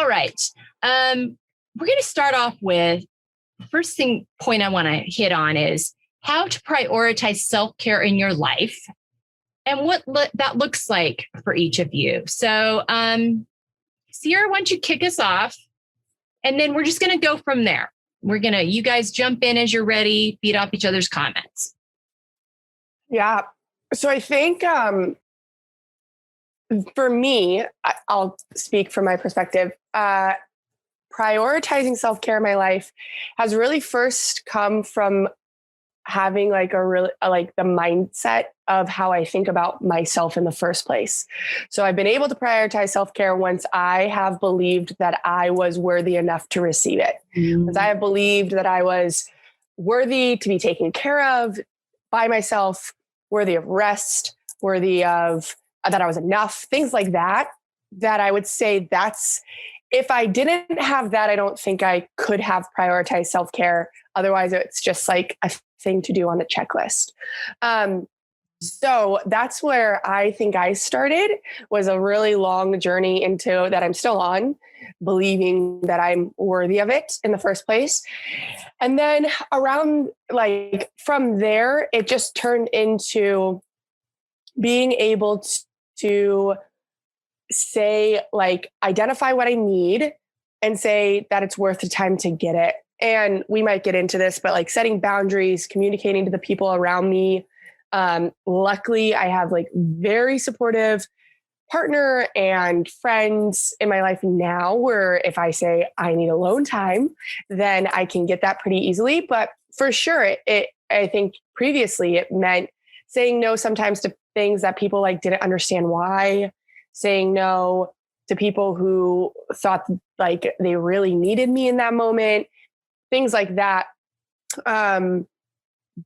All right. We're going to start off with the first point I want to hit on is how to prioritize self-care in your life and what that looks like for each of you. So, Sierra, why don't you kick us off? And then we're just going to go from there. You guys jump in as you're ready, feed off each other's comments. Yeah. So I think for me, I'll speak from my perspective. Prioritizing self-care in my life has really first come from having like the mindset of how I think about myself in the first place. So I've been able to prioritize self-care once I have believed that I was worthy enough to receive it. Once I have believed that I was worthy to be taken care of by myself, worthy of rest, worthy of that I was enough, things like that I would say if I didn't have that, I don't think I could have prioritized self-care. Otherwise, it's just like a thing to do on the checklist. So that's where I think I started, was a really long journey into that I'm still on, believing that I'm worthy of it in the first place. And then around from there, it just turned into being able to say, identify what I need and say that it's worth the time to get it. And we might get into this, but setting boundaries, communicating to the people around me. Luckily, I have very supportive partner and friends in my life now, where if I say I need alone time, then I can get that pretty easily. But for sure, I think previously it meant saying no sometimes to things that people didn't understand why, saying no to people who thought they really needed me in that moment, things like that.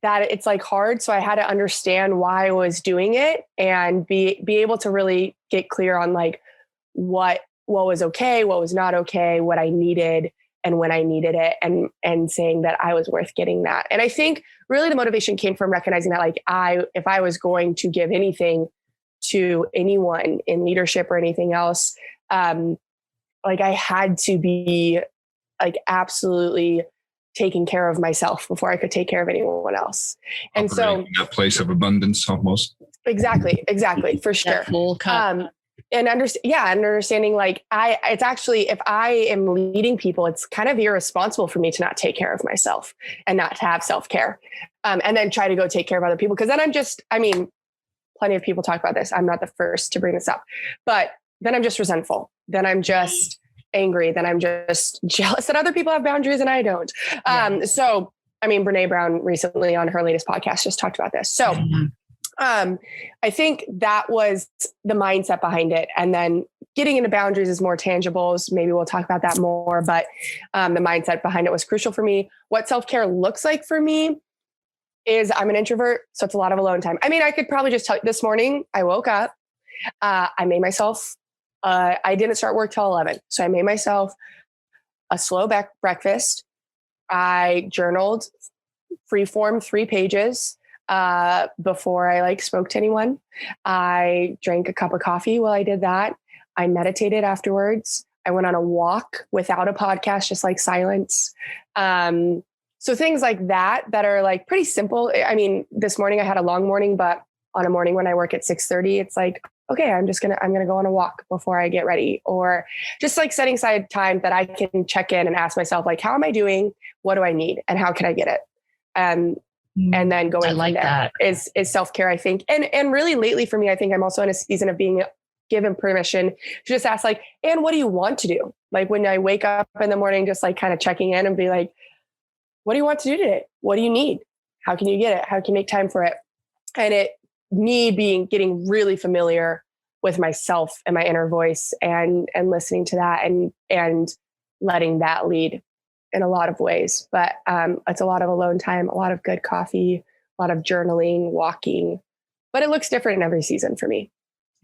That it's hard. So I had to understand why I was doing it and be able to really get clear on what was okay, what was not okay, what I needed and when I needed it, and saying that I was worth getting that. And I think really the motivation came from recognizing that if I was going to give anything to anyone in leadership or anything else, I had to be absolutely taking care of myself before I could take care of anyone else. And operating so a place of abundance almost. Exactly. For sure. Full cup. And understanding it's actually, if I am leading people, it's kind of irresponsible for me to not take care of myself and not to have self-care, and then try to go take care of other people. Cause then plenty of people talk about this. I'm not the first to bring this up, but then I'm just resentful. Then I'm just angry. Then I'm just jealous that other people have boundaries and I don't. So, Brene Brown recently on her latest podcast just talked about this. So, I think that was the mindset behind it. And then getting into boundaries is more tangible. So maybe we'll talk about that more, but the mindset behind it was crucial for me. What self-care looks like for me is I'm an introvert. So it's a lot of alone time. I could probably just tell you this morning, I woke up, I made myself, I didn't start work till 11. So I made myself a slow breakfast. I journaled freeform 3 pages before I spoke to anyone. I drank a cup of coffee while I did that. I meditated afterwards. I went on a walk without a podcast, just silence. So things like that are pretty simple. This morning I had a long morning, but on a morning when I work at 6:30, it's okay, I'm going to go on a walk before I get ready, or just setting aside time that I can check in and ask myself, how am I doing? What do I need? And how can I get it? And then going from there is self-care, I think. And really lately for me, I think I'm also in a season of being given permission to just ask and what do you want to do? When I wake up in the morning, just kind of checking in and be what do you want to do today? What do you need? How can you get it? How can you make time for it? And getting really familiar with myself and my inner voice and listening to that and letting that lead in a lot of ways. But it's a lot of alone time, a lot of good coffee, a lot of journaling, walking, but it looks different in every season for me.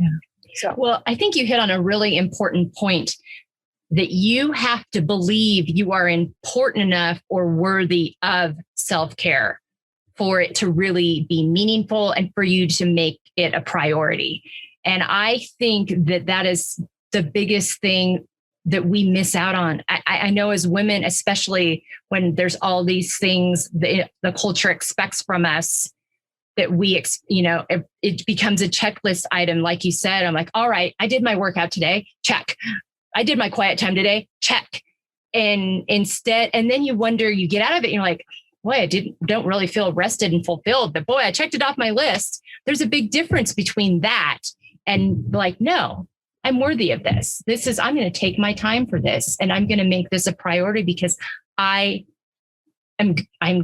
Yeah. So, well, I think you hit on a really important point, that you have to believe you are important enough or worthy of self-care for it to really be meaningful and for you to make it a priority. And I think that is the biggest thing that we miss out on. I know as women, especially when there's all these things that the culture expects from us, that we, it becomes a checklist item. Like you said, I'm like, all right, I did my workout today. Check. I did my quiet time today. Check. And then you wonder, you get out of it and you're like, boy, I don't really feel rested and fulfilled, but boy, I checked it off my list. There's a big difference between that and like, no, I'm worthy of this. I'm going to take my time for this, and I'm going to make this a priority because I'm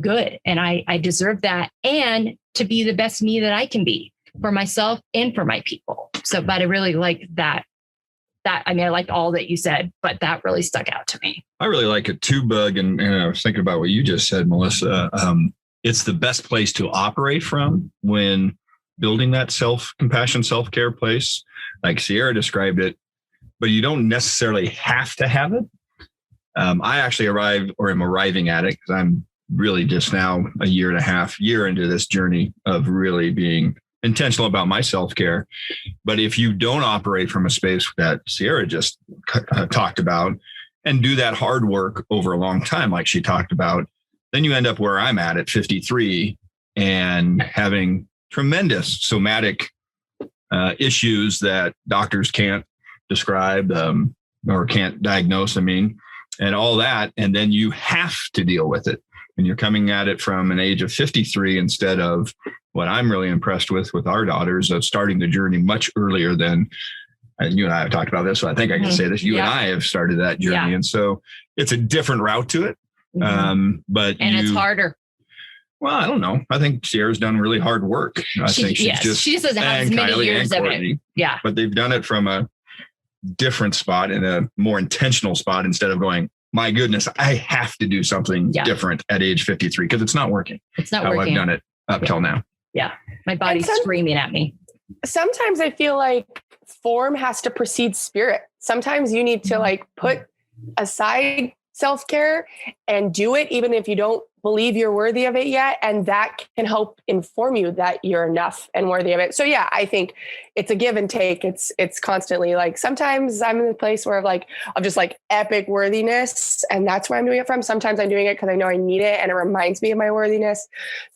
good and I deserve that, and to be the best me that I can be for myself and for my people. So, but I really like that. I liked all that you said, but that really stuck out to me. I really like it too, Bug. And I was thinking about what you just said, Melissa. It's the best place to operate from when building that self-compassion, self-care place, like Sierra described it, but you don't necessarily have to have it. I actually am arriving at it because I'm really just now a year and a half into this journey of really being intentional about my self-care. But if you don't operate from a space that Sierra just talked about and do that hard work over a long time, like she talked about, then you end up where I'm at 53 and having tremendous somatic issues that doctors can't describe or can't diagnose, and all that. And then you have to deal with it. And you're coming at it from an age of 53 instead of what I'm really impressed with our daughters of starting the journey much earlier than, and you and I have talked about this, so I think I can say this, you and I have started that journey. Yeah. And so it's a different route to it. It's harder. Well, I don't know. I think Sierra's done really hard work. She just doesn't have as many years of it. Yeah. But they've done it from a different spot and a more intentional spot instead of going, my goodness, I have to do something different at age 53 because it's not working. It's not working. I've done it up till now. Yeah. My body's screaming at me. Sometimes I feel like form has to precede spirit. Sometimes you need to put aside self-care and do it, even if you don't believe you're worthy of it yet. And that can help inform you that you're enough and worthy of it. So yeah, I think it's a give and take. It's constantly sometimes I'm in a place where of just epic worthiness. And that's where I'm doing it from. Sometimes I'm doing it because I know I need it and it reminds me of my worthiness.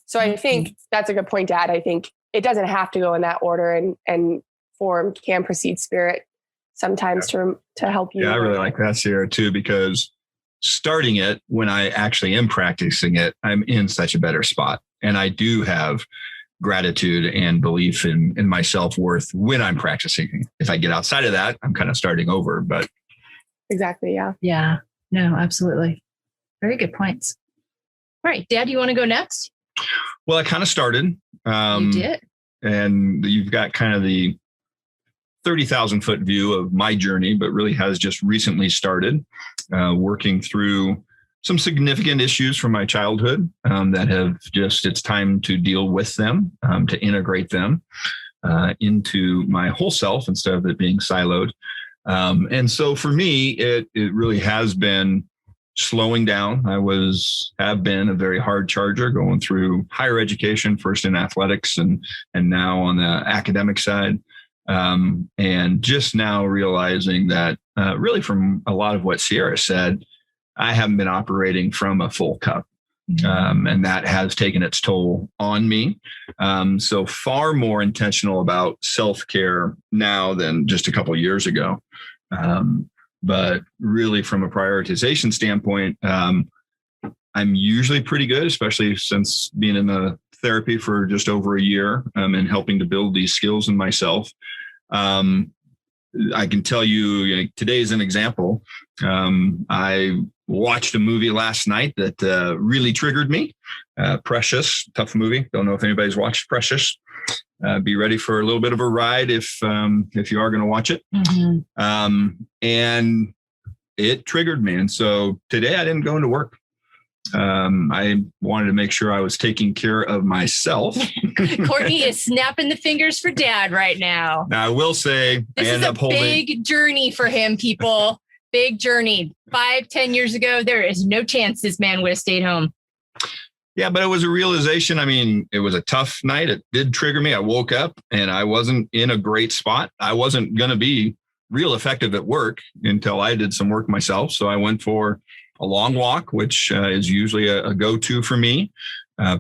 So I think that's a good point to add. I think it doesn't have to go in that order, and form can precede spirit sometimes to help you. Yeah, I really like that, Sierra, too, because starting it when I actually am practicing it, I'm in such a better spot. And I do have gratitude and belief in my self-worth when I'm practicing. If I get outside of that, I'm kind of starting over, but. Exactly. Yeah. Yeah, no, absolutely. Very good points. All right, Dad, you want to go next? Well, I kind of started. You did. And you've got kind of the 30,000 foot view of my journey, but really has just recently started working through some significant issues from my childhood that have it's time to deal with them, to integrate them into my whole self instead of it being siloed. And so for me, it really has been slowing down. I have been a very hard charger going through higher education, first in athletics and now on the academic side. And just now realizing that really from a lot of what Sierra said, I haven't been operating from a full cup. And that has taken its toll on me. So far more intentional about self-care now than just a couple of years ago. But really from a prioritization standpoint, I'm usually pretty good, especially since being in the therapy for just over a year and helping to build these skills in myself. I can tell you, today is an example. I watched a movie last night that really triggered me. Precious, tough movie. Don't know if anybody's watched Precious. Be ready for a little bit of a ride if you are going to watch it. And it triggered me. And so today I didn't go into work. I wanted to make sure I was taking care of myself. Courtney is snapping the fingers for Dad right now. Now I will say this is a big journey for him, people. Big journey. 5-10 years ago, there is no chance this man would have stayed home. Yeah, but it was a realization. I mean, it was a tough night. It did trigger me. I woke up and I wasn't in a great spot. I wasn't going to be real effective at work until I did some work myself. So I went for a long walk, which is usually a go-to for me,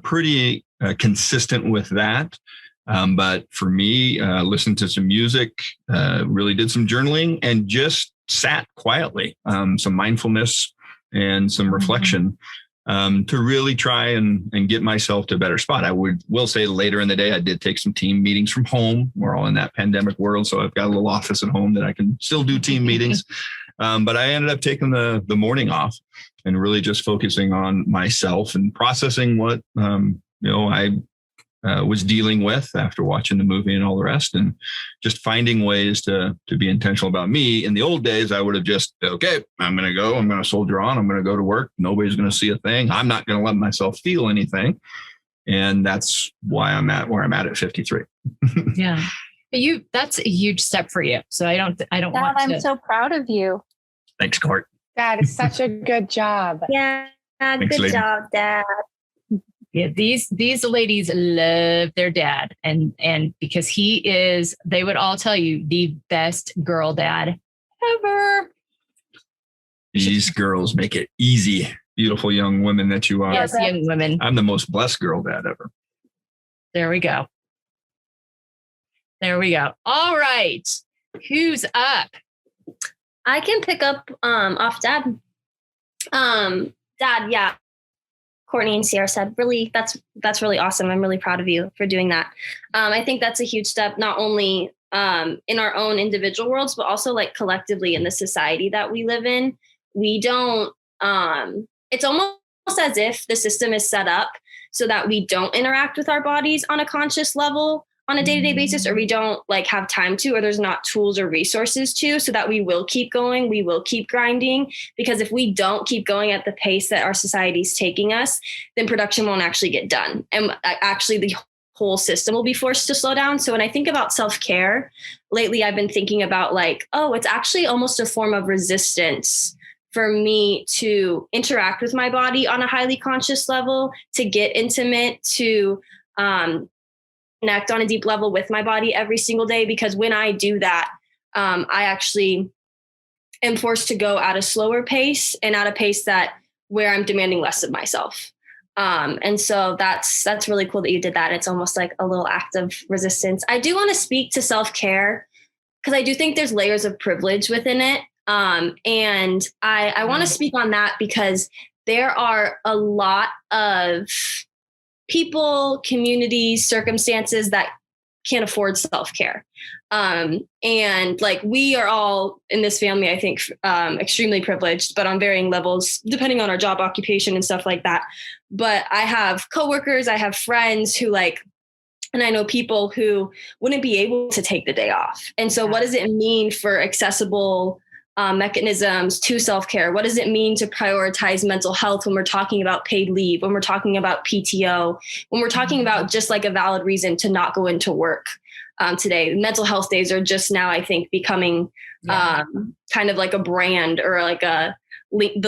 pretty consistent with that. But for me, listened to some music, really did some journaling, and just sat quietly, some mindfulness and some reflection to really try and get myself to a better spot. Will say later in the day, I did take some team meetings from home. We're all in that pandemic world, so I've got a little office at home that I can still do team meetings. But I ended up taking the morning off and really just focusing on myself and processing what I was dealing with after watching the movie and all the rest, and just finding ways to be intentional about me. In the old days, I would have just, okay, I'm going to soldier on. I'm going to go to work. Nobody's going to see a thing. I'm not going to let myself feel anything. And that's why I'm at where I'm at 53. Yeah. That's a huge step for you. So I don't Dad, want to. I'm so proud of you. Thanks, Court. That is such a good job. Yeah. Thanks, Good lady. job, Dad. Yeah, these ladies love their dad, and because he is, they would all tell you, the best girl dad ever. These girls make it easy. Beautiful young women that you are. Yes, young women. I'm the most blessed girl dad ever. There we go. All right. Who's up? I can pick up off Dad. Dad, yeah. Courtney and Sierra said, really, that's really awesome. I'm really proud of you for doing that. I think that's a huge step, not only in our own individual worlds, but also like collectively in the society that we live in. We don't, it's almost as if the system is set up so that we don't interact with our bodies on a conscious level on a day-to-day basis, or we don't like have time to, or there's not tools or resources to, so that we will keep going, we will keep grinding. Because if we don't keep going at the pace that our society is taking us, then production won't actually get done. And actually the whole system will be forced to slow down. So when I think about self-care, lately I've been thinking about like, oh, it's actually almost a form of resistance for me to interact with my body on a highly conscious level, to get intimate, to connect on a deep level with my body every single day. Because when I do that, I actually am forced to go at a slower pace, and at a pace that where I'm demanding less of myself. And so that's really cool that you did that. It's almost like a little act of resistance. I do want to speak to self-care because I do think there's layers of privilege within it. And I want to speak on that because there are a lot of people, communities, circumstances that can't afford self-care. And like we are all in this family, I think, extremely privileged, but on varying levels, depending on our job occupation and stuff like that. But I have coworkers, I have friends who and I know people who wouldn't be able to take the day off. And so what does it mean for accessible mechanisms to self-care? What does it mean to prioritize mental health when we're talking about paid leave, when we're talking about PTO, when we're talking about just like a valid reason to not go into work today? Mental health days are just now, I think, becoming kind of like a brand or like the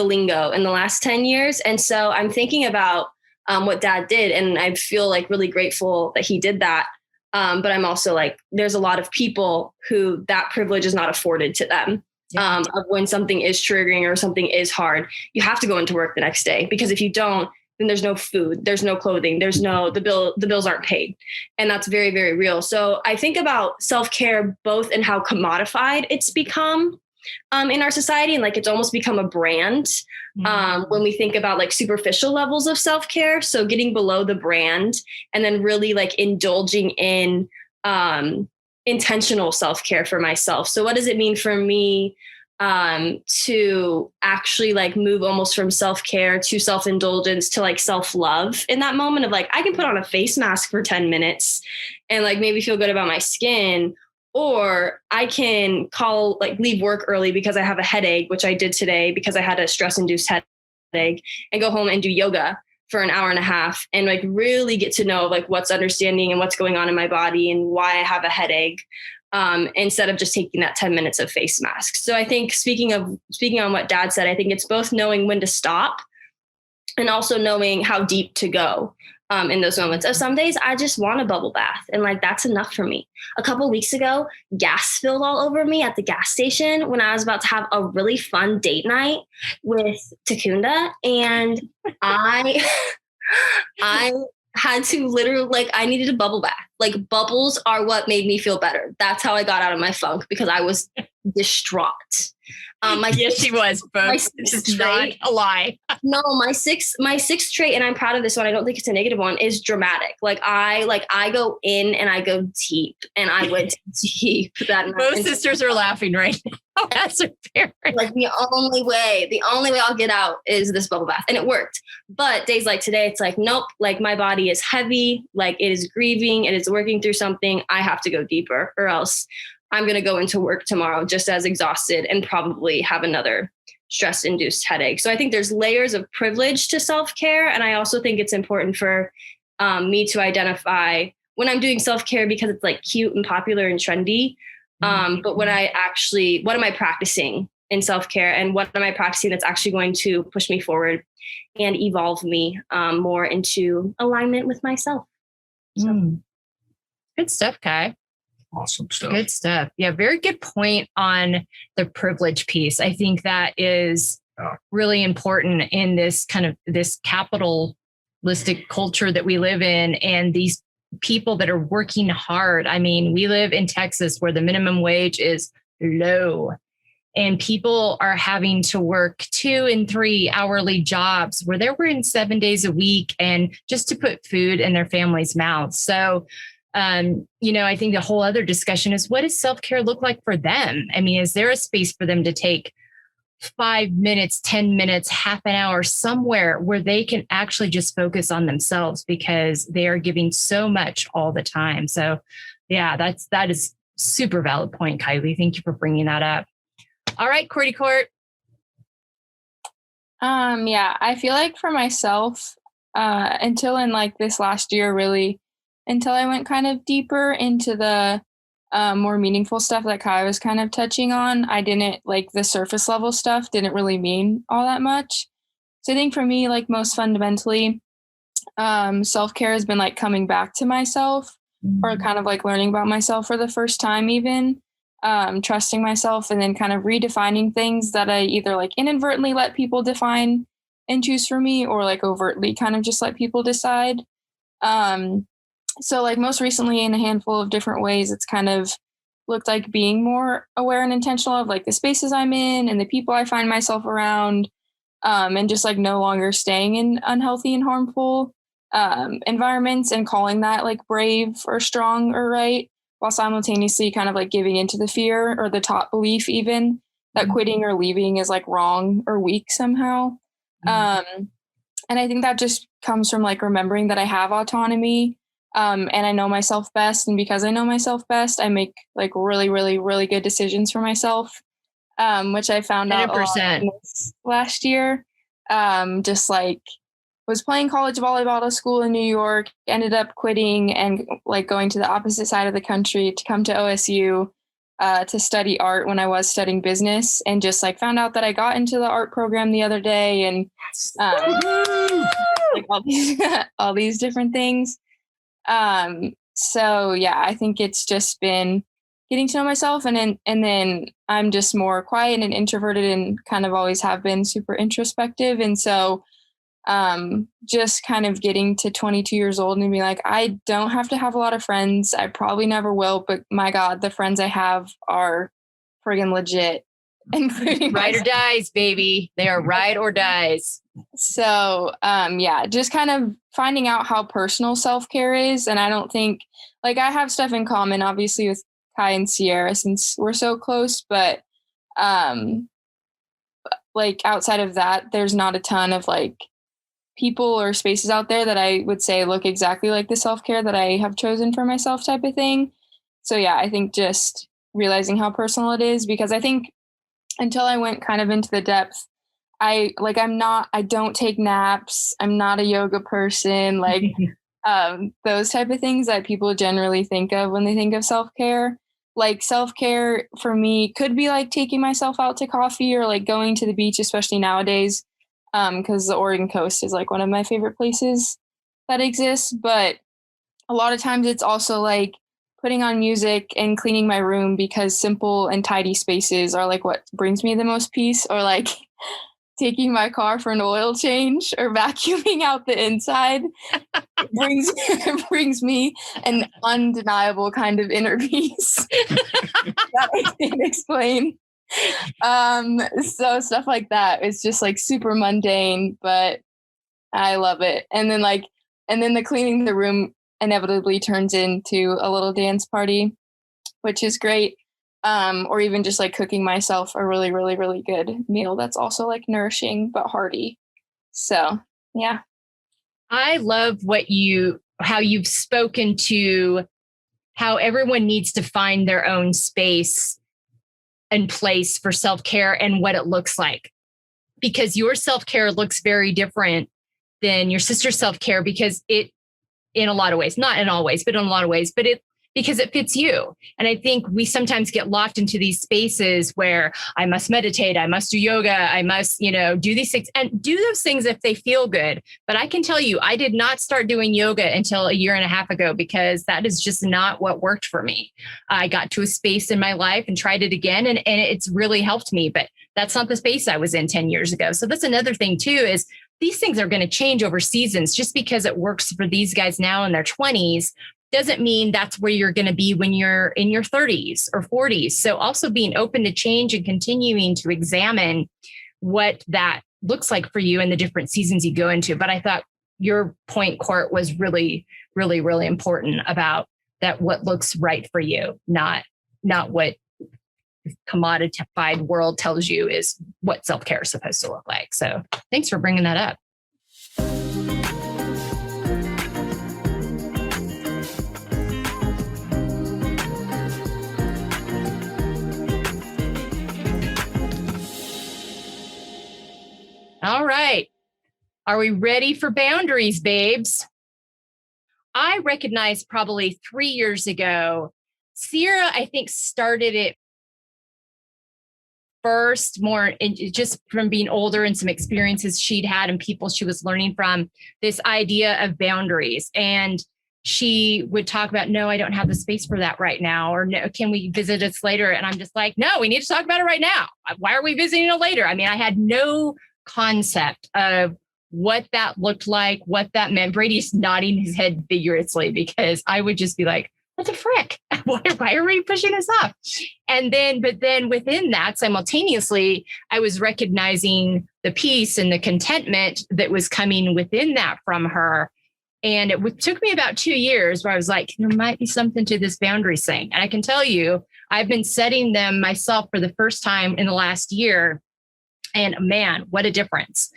lingo in the last 10 years. And so I'm thinking about what Dad did, and I feel like really grateful that he did that. But I'm also like, there's a lot of people who that privilege is not afforded to them. Of when something is triggering or something is hard, you have to go into work the next day, because if you don't, then there's no food, there's no clothing, there's no, the bills aren't paid. And that's very, very real. So I think about self-care both in how commodified it's become in our society, and like it's almost become a brand when we think about like superficial levels of self-care. So getting below the brand and then really like indulging in intentional self-care for myself. So what does it mean for me to actually like move almost from self-care to self-indulgence to like self-love in that moment of like, I can put on a face mask for 10 minutes and like maybe feel good about my skin, or I can leave work early because I have a headache, which I did today because I had a stress-induced headache, and go home and do yoga for an hour and a half and like really get to know like what's understanding and what's going on in my body and why I have a headache, instead of just taking that 10 minutes of face masks. So I think speaking on what Dad said, I think it's both knowing when to stop and also knowing how deep to go. in those moments. Some days I just want a bubble bath, and like that's enough for me. A couple of weeks ago, gas spilled all over me at the gas station when I was about to have a really fun date night with Takunda, and I I had to literally, like, I needed a bubble bath. Like, bubbles are what made me feel better. That's how I got out of my funk, because I was distraught. Yes, she was, folks. This is not a lie. No, my sixth trait, and I'm proud of this one, I don't think it's a negative one, is dramatic. I go in and I go deep, and I went deep that night. Both sisters are laughing right now. That's her parents. Like, the only way I'll get out is this bubble bath. And it worked. But days like today, it's like, nope, like my body is heavy, like it is grieving, it is working through something. I have to go deeper, or else I'm going to go into work tomorrow just as exhausted and probably have another stress-induced headache. So I think there's layers of privilege to self-care. And I also think it's important for me to identify when I'm doing self-care, because it's like cute and popular and trendy. But what am I practicing in self-care, and what am I practicing that's actually going to push me forward and evolve me more into alignment with myself. So. Good stuff, Kai. Awesome stuff. Good stuff. Yeah, very good point on the privilege piece. I think that is really important in this kind of this capitalistic culture that we live in, and these people that are working hard. I mean, we live in Texas where the minimum wage is low, and people are having to work 2 and 3 hourly jobs where they're working 7 days a week, and just to put food in their family's mouths. So I think the whole other discussion is, what does self-care look like for them? I mean, is there a space for them to take 5 minutes, 10 minutes, half an hour somewhere where they can actually just focus on themselves, because they are giving so much all the time? So yeah, that is super valid point, Kylie. Thank you for bringing that up. All right, Courtney Court. Yeah, I feel like for myself, until in like this last year, really, until I went kind of deeper into the more meaningful stuff that Kai was kind of touching on, I didn't like the surface level stuff didn't really mean all that much. So I think for me, like most fundamentally, self-care has been like coming back to myself, or kind of like learning about myself for the first time, even trusting myself, and then kind of redefining things that I either like inadvertently let people define and choose for me, or like overtly kind of just let people decide. So like most recently, in a handful of different ways, it's kind of looked like being more aware and intentional of like the spaces I'm in and the people I find myself around, and just like no longer staying in unhealthy and harmful environments, and calling that like brave or strong or right, while simultaneously kind of like giving into the fear or the top belief even that quitting or leaving is like wrong or weak somehow. And I think that just comes from like remembering that I have autonomy. And I know myself best. And because I know myself best, I make like really, really, really good decisions for myself, which I found out last year. Just like was playing college volleyball at a school in New York, ended up quitting and like going to the opposite side of the country to come to OSU to study art when I was studying business, and just like found out that I got into the art program the other day, and like all these different things. So yeah, I think it's just been getting to know myself, and then I'm just more quiet and introverted, and kind of always have been super introspective. And so, just kind of getting to 22 years old and be like, I don't have to have a lot of friends. I probably never will, but my God, the friends I have are friggin' legit. Including ride or dies, baby. They are ride or dies. So, yeah, just kind of finding out how personal self-care is. And I don't think, like, I have stuff in common, obviously, with Kai and Sierra, since we're so close, but, like, outside of that, there's not a ton of, like, people or spaces out there that I would say look exactly like the self-care that I have chosen for myself type of thing. So, yeah, I think just realizing how personal it is, because I think until I went kind of into the depth, I don't take naps. I'm not a yoga person, like those type of things that people generally think of when they think of self-care. Like self-care for me could be like taking myself out to coffee, or like going to the beach, especially nowadays, because the Oregon coast is like one of my favorite places. that exists, but a lot of times it's also like putting on music and cleaning my room, because simple and tidy spaces are like what brings me the most peace, or like taking my car for an oil change or vacuuming out the inside brings me an undeniable kind of inner peace that I can't explain. So stuff like that, it's just like super mundane, but I love it. And then the cleaning the room inevitably turns into a little dance party, which is great. Or even just like cooking myself a really, really, really good meal that's also like nourishing but hearty. So yeah. I love how you've spoken to how everyone needs to find their own space and place for self-care and what it looks like. Because your self-care looks very different than your sister's self-care, because it, in a lot of ways, not in all ways, but in a lot of ways, but because it fits you. And I think we sometimes get locked into these spaces where I must meditate, I must do yoga, I must, do these things, and do those things if they feel good. But I can tell you, I did not start doing yoga until a year and a half ago, because that is just not what worked for me. I got to a space in my life and tried it again, and it's really helped me, but that's not the space I was in 10 years ago. So that's another thing too, is these things are going to change over seasons. Just because it works for these guys now in their 20s doesn't mean that's where you're going to be when you're in your 30s or 40s. So also being open to change and continuing to examine what that looks like for you in the different seasons you go into. But I thought your point, Court, was really, really, really important about that. What looks right for you, not what commodified world tells you is what self-care is supposed to look like. So thanks for bringing that up. All right. Are we ready for boundaries, babes? I recognized probably 3 years ago, Sierra, I think, started it first, more just from being older and some experiences she'd had and people she was learning from, this idea of boundaries. And she would talk about, no, I don't have the space for that right now. Or no, can we visit us later? And I'm just like, no, we need to talk about it right now. Why are we visiting it later? I mean, I had no concept of what that looked like, what that meant. Brady's nodding his head vigorously, because I would just be like, what the frick? Why are we pushing us off? But then within that, simultaneously, I was recognizing the peace and the contentment that was coming within that from her. And it took me about 2 years where I was like, there might be something to this boundaries thing. And I can tell you, I've been setting them myself for the first time in the last year. And man, what a difference.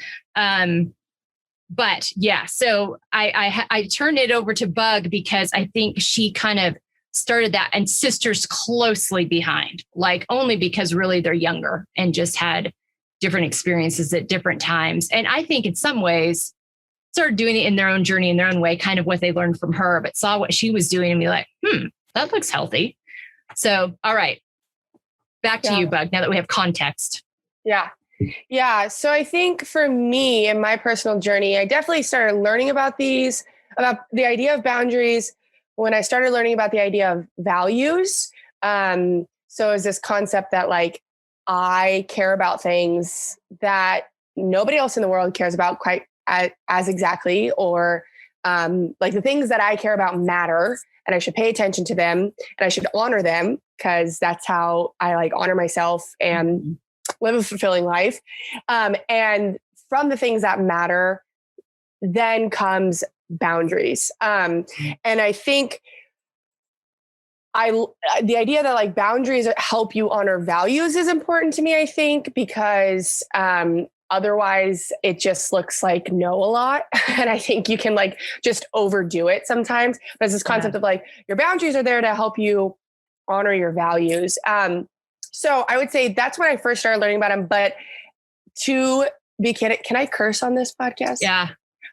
But yeah, so I turned it over to Bug, because I think she kind of started that, and sisters closely behind, like only because really they're younger and just had different experiences at different times. And I think in some ways started doing it in their own journey, in their own way, kind of what they learned from her, but saw what she was doing and be like, that looks healthy. So, all right, back to you, Bug, now that we have context. Yeah. So I think for me in my personal journey, I definitely started learning about the idea of boundaries when I started learning about the idea of values. So is this concept that like, I care about things that nobody else in the world cares about quite as exactly, or like the things that I care about matter, and I should pay attention to them, and I should honor them, because that's how I like honor myself and live a fulfilling life. And from the things that matter, then comes boundaries. And I think the idea that like boundaries help you honor values is important to me, I think, because otherwise it just looks like no a lot. And I think you can like just overdo it sometimes. But it's this concept of like your boundaries are there to help you honor your values. So I would say that's when I first started learning about them. But to be candid, can I curse on this podcast? Yeah.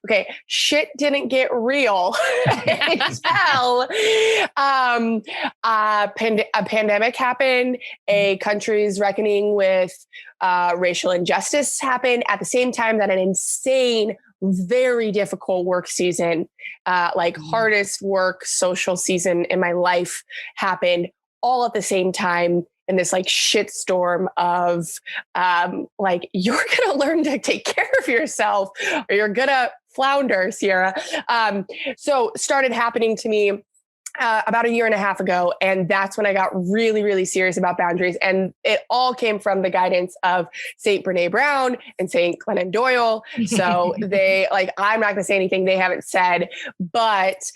Okay. Shit didn't get real until a pandemic happened, a country's reckoning with racial injustice happened at the same time that an insane very difficult work season, hardest work social season in my life happened all at the same time in this like shitstorm of you're going to learn to take care of yourself or you're going to flounder, Sierra. So started happening to me about a year and a half ago. And that's when I got really, really serious about boundaries. And it all came from the guidance of St. Brene Brown and St. Glennon Doyle. So they I'm not going to say anything they haven't said, but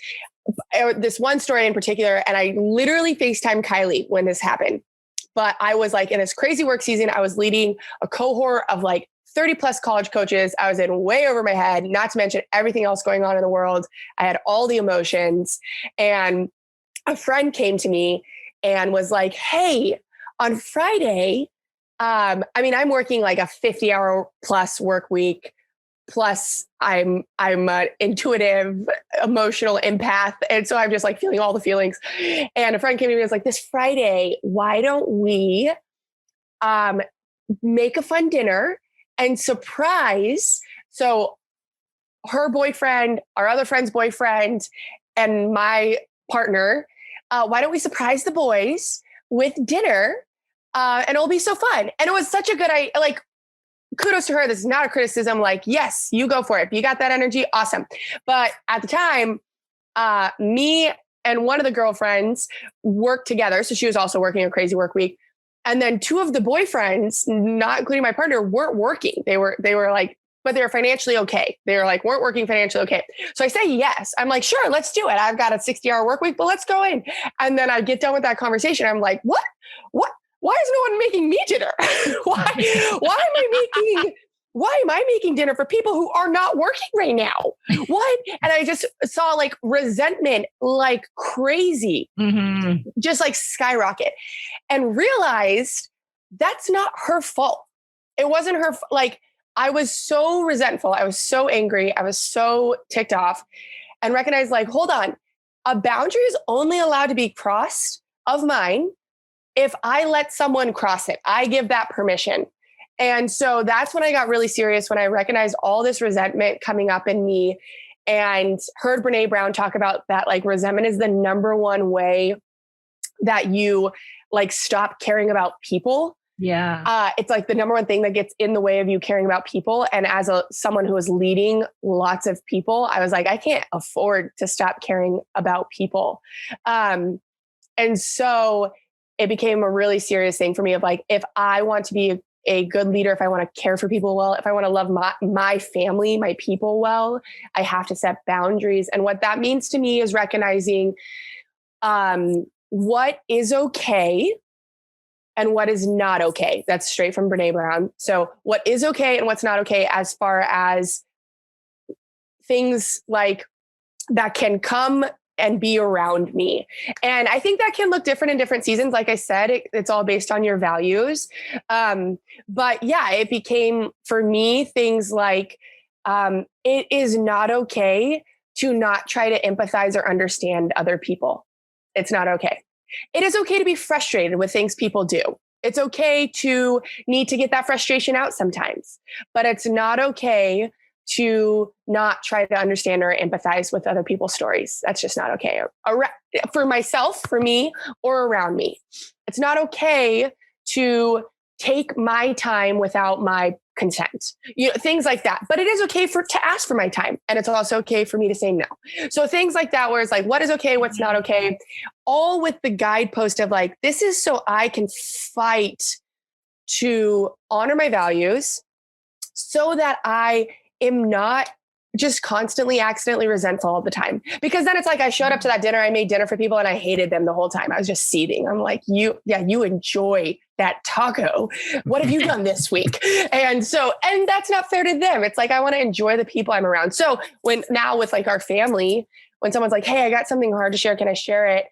this one story in particular, and I literally FaceTimed Kylie when this happened, but I was like in this crazy work season, I was leading a cohort of 30 plus college coaches. I was in way over my head, not to mention everything else going on in the world. I had all the emotions, and a friend came to me and was like, hey, on Friday, I'm working like a 50-hour plus work week. Plus I'm an intuitive, emotional empath. And so I'm just like feeling all the feelings. And a friend came to me and was like, this Friday, why don't we make a fun dinner and surprise? So her boyfriend, our other friend's boyfriend, and my partner, why don't we surprise the boys with dinner? And it'll be so fun. And it was such a good idea. Kudos to her. This is not a criticism. Yes, you go for it. If you got that energy, awesome. But at the time, me and one of the girlfriends worked together. So she was also working a crazy work week. And then two of the boyfriends, not including my partner, weren't working. They were but they were financially okay. They were weren't working financially okay. So I say yes. I'm like, sure, let's do it. I've got a 60-hour work week, but let's go in. And then I get done with that conversation. I'm like, what? Why is no one making me dinner? Why am I making dinner for people who are not working right now? What? And I just saw resentment, crazy, just skyrocket, and realized that's not her fault. It wasn't her. I was so resentful. I was so angry. I was so ticked off, and recognized hold on, a boundary is only allowed to be crossed of mine if I let someone cross it. I give that permission. And so that's when I got really serious, when I recognized all this resentment coming up in me and heard Brene Brown talk about that, resentment is the number one way that you stop caring about people. Yeah. It's the number one thing that gets in the way of you caring about people. And as someone who is leading lots of people, I was I can't afford to stop caring about people. And so it became a really serious thing for me of if I want to be a good leader, if I want to care for people well, if I want to love my family, my people well, I have to set boundaries. And what that means to me is recognizing what is okay and what is not okay. That's straight from Brene Brown. So what is okay and what's not okay as far as things that can come and be around me. And I think that can look different in different seasons. Like I said, it's all based on your values. But yeah, it became for me things it is not okay to not try to empathize or understand other people. It's not okay. It is okay to be frustrated with things people do. It's okay to need to get that frustration out sometimes, but it's not okay to not try to understand or empathize with other people's stories. That's just not okay. For myself, for me, or around me. It's not okay to take my time without my consent, things like that. But it is okay to ask for my time. And it's also okay for me to say no. So things like that, where it's what is okay, what's not okay, all with the guidepost of this is so I can fight to honor my values so that I am not just constantly accidentally resentful all the time. Because then it's I showed up to that dinner, I made dinner for people and I hated them the whole time. I was just seething. I'm you enjoy that taco. What have you done this week? And that's not fair to them. It's I want to enjoy the people I'm around. So now with our family, when someone's hey, I got something hard to share, can I share it?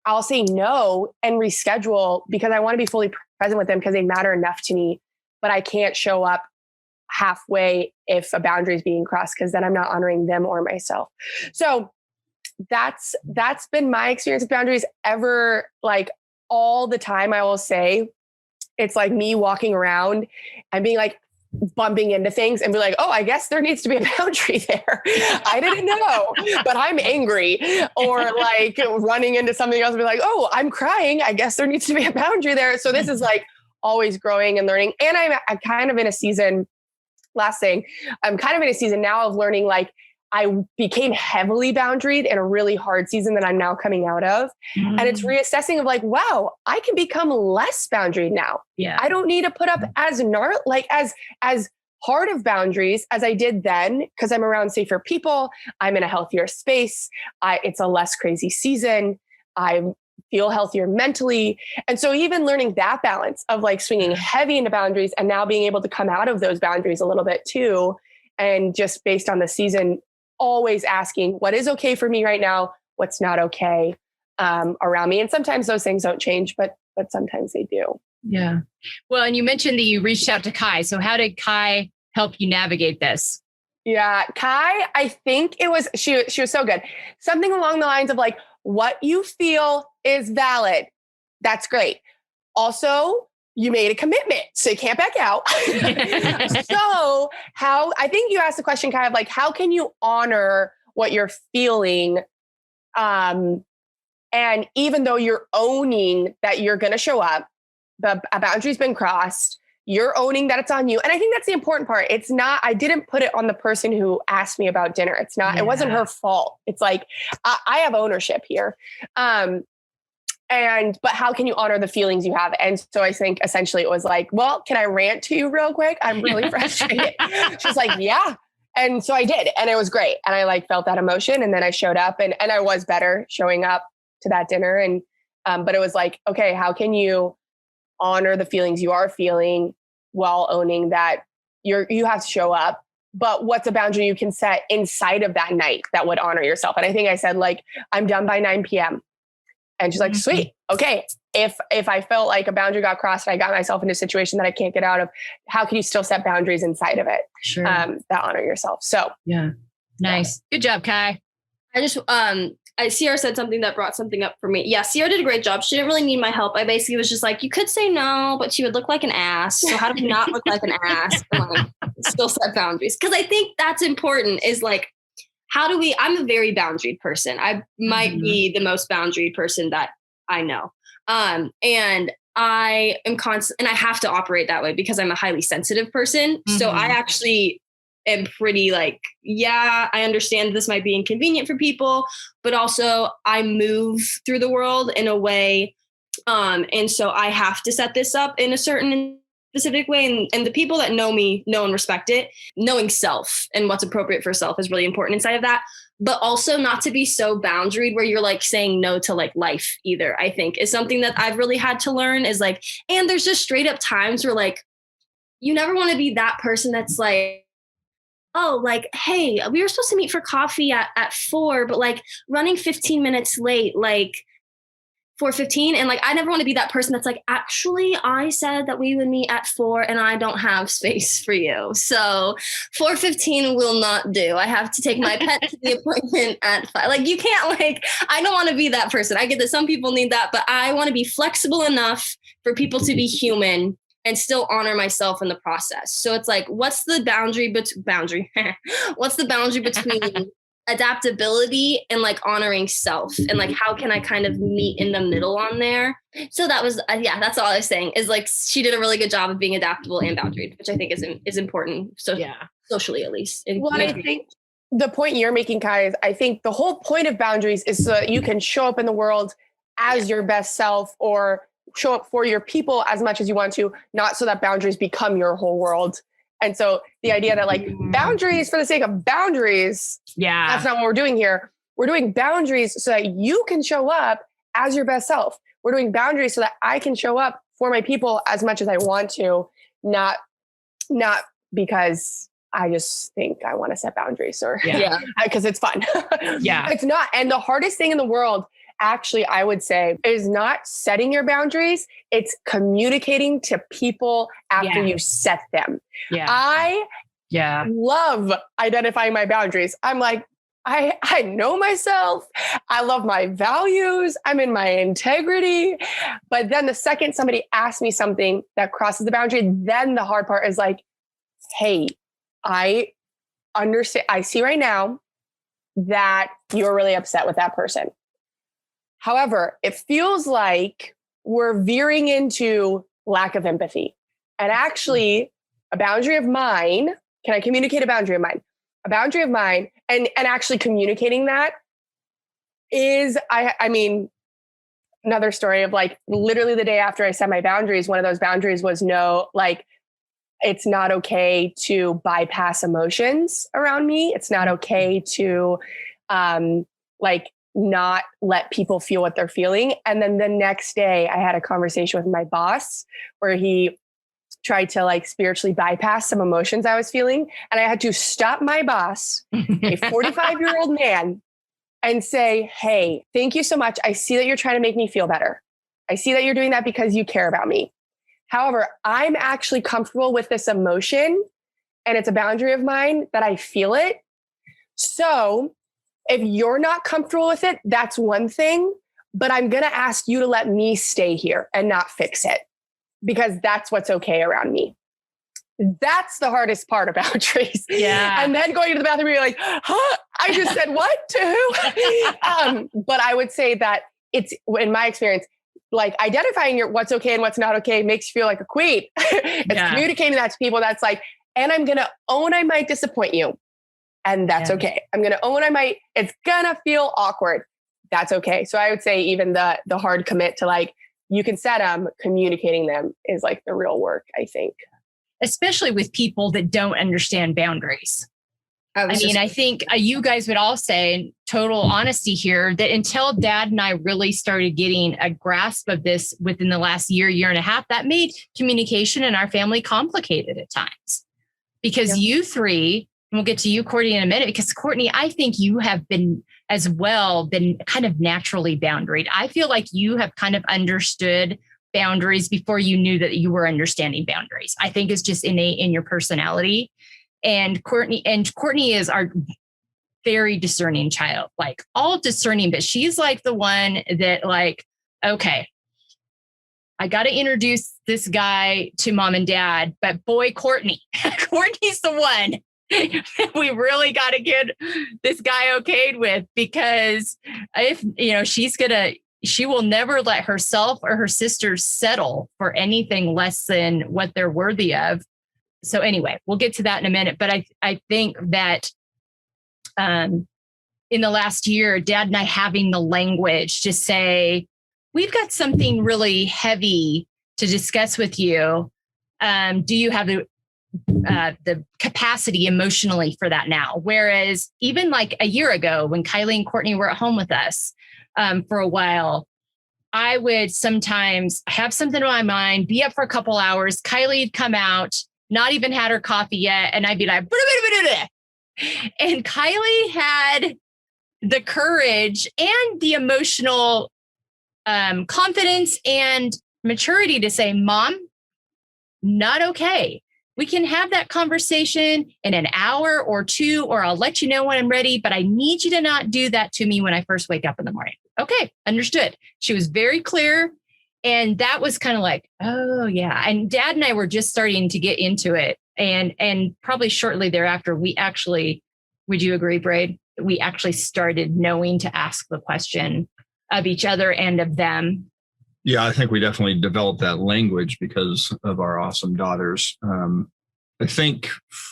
I'll say no and reschedule because I want to be fully present with them because they matter enough to me, but I can't show up halfway if a boundary is being crossed, because then I'm not honoring them or myself. So that's been my experience with boundaries ever. All the time, I will say it's me walking around and being bumping into things and be like, oh, I guess there needs to be a boundary there. I didn't know, but I'm angry. Or like running into something else and be like, oh, I'm crying. I guess there needs to be a boundary there. So this is like always growing and learning. And I'm kind of in a season, last thing, I'm kind of in a season now of learning, like I became heavily boundaried in a really hard season that I'm now coming out of. And it's reassessing of like, wow, I can become less boundaried now. Yeah. I don't need to put up as hard of boundaries as I did then, because I'm around safer people. I'm in a healthier space. It's a less crazy season. I feel healthier mentally. And so even learning that balance of like swinging heavy into boundaries and now being able to come out of those boundaries a little bit too. And just based on the season, always asking what is okay for me right now, what's not okay around me. And sometimes those things don't change, but sometimes they do. Yeah. Well, and you mentioned that you reached out to Kai. So how did Kai help you navigate this? Yeah, Kai, I think it was, she was so good. Something along the lines of like, what you feel is valid. That's great. Also, you made a commitment, so you can't back out. So I think you asked the question, Kai, of like, how can you honor what you're feeling? And even though you're owning that you're going to show up, a boundary's been crossed, you're owning that it's on you. And I think that's the important part. It's not, I didn't put it on the person who asked me about dinner. It's not, It wasn't her fault. It's like, I have ownership here. But how can you honor the feelings you have? And so I think essentially it was like, well, can I rant to you real quick? I'm really frustrated. She's like, yeah. And so I did, and it was great. And I like felt that emotion. And then I showed up and I was better showing up to that dinner. And, but it was like, okay, how can you honor the feelings you are feeling while owning that you have to show up? But what's a boundary you can set inside of that night that would honor yourself? And I think I said like, I'm done by 9 p.m. And she's like, sweet. Okay. If I felt like a boundary got crossed and I got myself into a situation that I can't get out of, how can you still set boundaries inside of it? Sure. That honor yourself. So yeah. Nice. Good job, Kai. Sierra said something that brought something up for me. Yeah, Sierra did a great job. She didn't really need my help. I basically was just like, you could say no, but she would look like an ass. So how do we not look like an ass and like still set boundaries? Because I think that's important is like, I'm a very boundaried person. I might be the most boundaried person that I know. And I am constant, and I have to operate that way because I'm a highly sensitive person. So I actually am pretty like, yeah, I understand this might be inconvenient for people, but also I move through the world in a way. And so I have to set this up in a certain specific way. And the people that know me know and respect it. Knowing self and what's appropriate for self is really important inside of that. But also not to be so boundaried where you're like saying no to like life either, I think is something that I've really had to learn is like, and there's just straight up times where like, you never want to be that person that's like, oh, like, hey, we were supposed to meet for coffee at 4, but like running 15 minutes late, like 4:15. And like, I never want to be that person that's like, actually, I said that we would meet at 4 and I don't have space for you. So 4:15 will not do. I have to take my pet to the appointment at 5. Like, you can't like, I don't want to be that person. I get that some people need that, but I want to be flexible enough for people to be human and still honor myself in the process. So it's like, what's the boundary what's the boundary between adaptability and like honoring self, and like how can I kind of meet in the middle on there? So that was that's all I was saying is like she did a really good job of being adaptable and boundaried, which I think is important. So socially at least. Well, I think the point you're making, Kai, is I think the whole point of boundaries is so that you can show up in the world as your best self or show up for your people as much as you want to, not so that boundaries become your whole world. And so the idea that like boundaries for the sake of boundaries, that's not what we're doing here. We're doing boundaries so that you can show up as your best self. We're doing boundaries so that I can show up for my people as much as I want to, not because I just think I want to set boundaries or because it's fun. It's not. And the hardest thing in the world, actually, I would say, is not setting your boundaries. It's communicating to people after you set them. I love identifying my boundaries. I'm like, I know myself. I love my values. I'm in my integrity. But then the second somebody asks me something that crosses the boundary, then the hard part is like, hey, I understand. I see right now that you're really upset with that person. However, it feels like we're veering into lack of empathy. And actually, a boundary of mine, can I communicate a boundary of mine? A boundary of mine, and actually communicating that is, I mean, another story of like literally the day after I set my boundaries, one of those boundaries was no, like, it's not okay to bypass emotions around me. It's not okay to like not let people feel what they're feeling. And then the next day I had a conversation with my boss where he tried to like spiritually bypass some emotions I was feeling. And I had to stop my boss, a 45-year-old man, and say, hey, thank you so much. I see that you're trying to make me feel better. I see that you're doing that because you care about me. However, I'm actually comfortable with this emotion, and it's a boundary of mine that I feel it. So if you're not comfortable with it, that's one thing, but I'm going to ask you to let me stay here and not fix it, because that's what's okay around me. That's the hardest part of boundaries. Yeah. And then going to the bathroom, you're like, huh? I just said what to who? But I would say that it's, in my experience, like identifying what's okay and what's not okay makes you feel like a queen. It's communicating that to people. That's like, and I'm going to own I might disappoint you. And that's okay. I'm going to own it's going to feel awkward. That's okay. So I would say even the hard commit to like, you can set them, communicating them is like the real work, I think. Especially with people that don't understand boundaries. I think you guys would all say, in total honesty here, that until Dad and I really started getting a grasp of this within the last year and a half, that made communication in our family complicated at times. Because you three, and we'll get to you, Courtney, in a minute, because Courtney, I think you have been kind of naturally boundaried. I feel like you have kind of understood boundaries before you knew that you were understanding boundaries. I think it's just innate in your personality. And Courtney is our very discerning child, like all discerning, but she's like the one that like, okay, I got to introduce this guy to Mom and Dad, but boy, Courtney's the one we really got to get this guy okayed with, because if, she will never let herself or her sisters settle for anything less than what they're worthy of. So anyway, we'll get to that in a minute. But I think that in the last year, Dad and I having the language to say, we've got something really heavy to discuss with you. Do you have the capacity emotionally for that now? Whereas even like a year ago, when Kylie and Courtney were at home with us for a while, I would sometimes have something on my mind, be up for a couple hours. Kylie'd come out, not even had her coffee yet. And I'd be like, and Kylie had the courage and the emotional confidence and maturity to say, Mom, not okay. We can have that conversation in an hour or two, or I'll let you know when I'm ready, but I need you to not do that to me when I first wake up in the morning. Okay, understood. She was very clear. And that was kind of like, oh yeah. And Dad and I were just starting to get into it. And probably shortly thereafter, we actually, would you agree, Braid? We actually started knowing to ask the question of each other and of them. Yeah, I think we definitely developed that language because of our awesome daughters. I think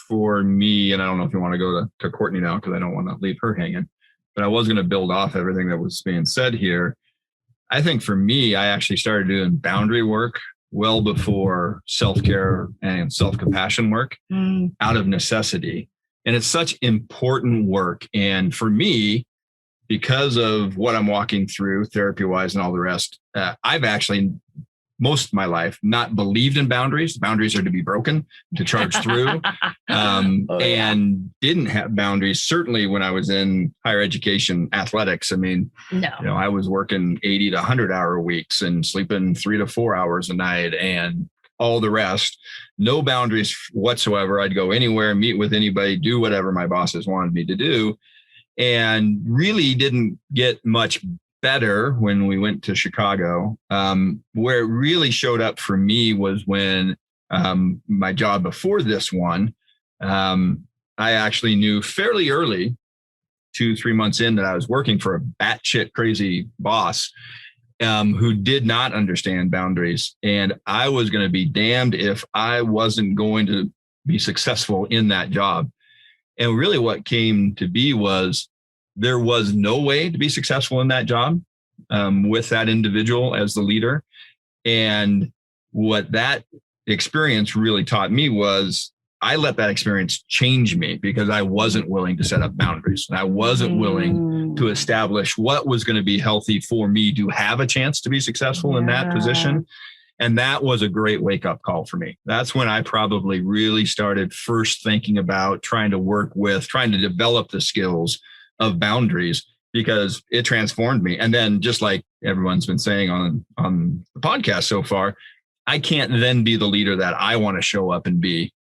for me, and I don't know if you want to go to Courtney now, because I don't want to leave her hanging, but I was going to build off everything that was being said here. I think for me, I actually started doing boundary work well before self-care and self-compassion work out of necessity. And it's such important work. And for me, because of what I'm walking through therapy-wise and all the rest, I've actually, most of my life, not believed in boundaries. Boundaries are to be broken, to charge through, and didn't have boundaries. Certainly when I was in higher education athletics, I mean, I was working 80 to 100-hour weeks and sleeping 3 to 4 hours a night and all the rest. No boundaries whatsoever. I'd go anywhere, meet with anybody, do whatever my bosses wanted me to do. And really didn't get much better when we went to Chicago. Where it really showed up for me was when my job before this one, I actually knew fairly early, 2-3 months in, that I was working for a batshit crazy boss who did not understand boundaries. And I was going to be damned if I wasn't going to be successful in that job. And really what came to be was there was no way to be successful in that job with that individual as the leader. And what that experience really taught me was I let that experience change me because I wasn't willing to set up boundaries. And I wasn't willing to establish what was going to be healthy for me to have a chance to be successful in that position. And that was a great wake-up call for me. That's when I probably really started first thinking about trying to develop the skills of boundaries, because it transformed me. And then, just like everyone's been saying on the podcast so far, I can't then be the leader that I want to show up and be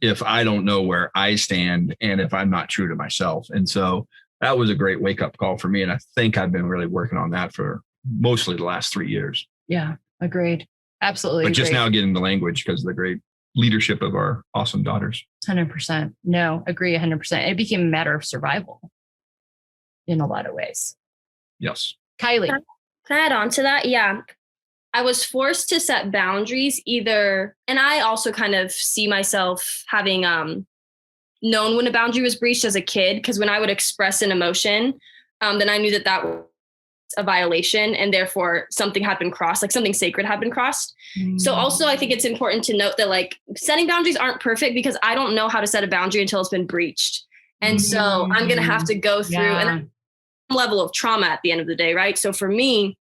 if I don't know where I stand and if I'm not true to myself. And so that was a great wake-up call for me. And I think I've been really working on that for mostly the last 3 years. Yeah, agreed. Absolutely. But just now getting the language because of the great leadership of our awesome daughters. 100%. No, agree 100%. It became a matter of survival in a lot of ways. Yes. Kylie. Can I add on to that? Yeah. I was forced to set boundaries either, and I also kind of see myself having known when a boundary was breached as a kid, because when I would express an emotion, then I knew that was a violation, and therefore something had been crossed, like something sacred had been crossed. So also I think it's important to note that like setting boundaries aren't perfect, because I don't know how to set a boundary until it's been breached. And so I'm going to have to go through and level of trauma at the end of the day. Right. So for me,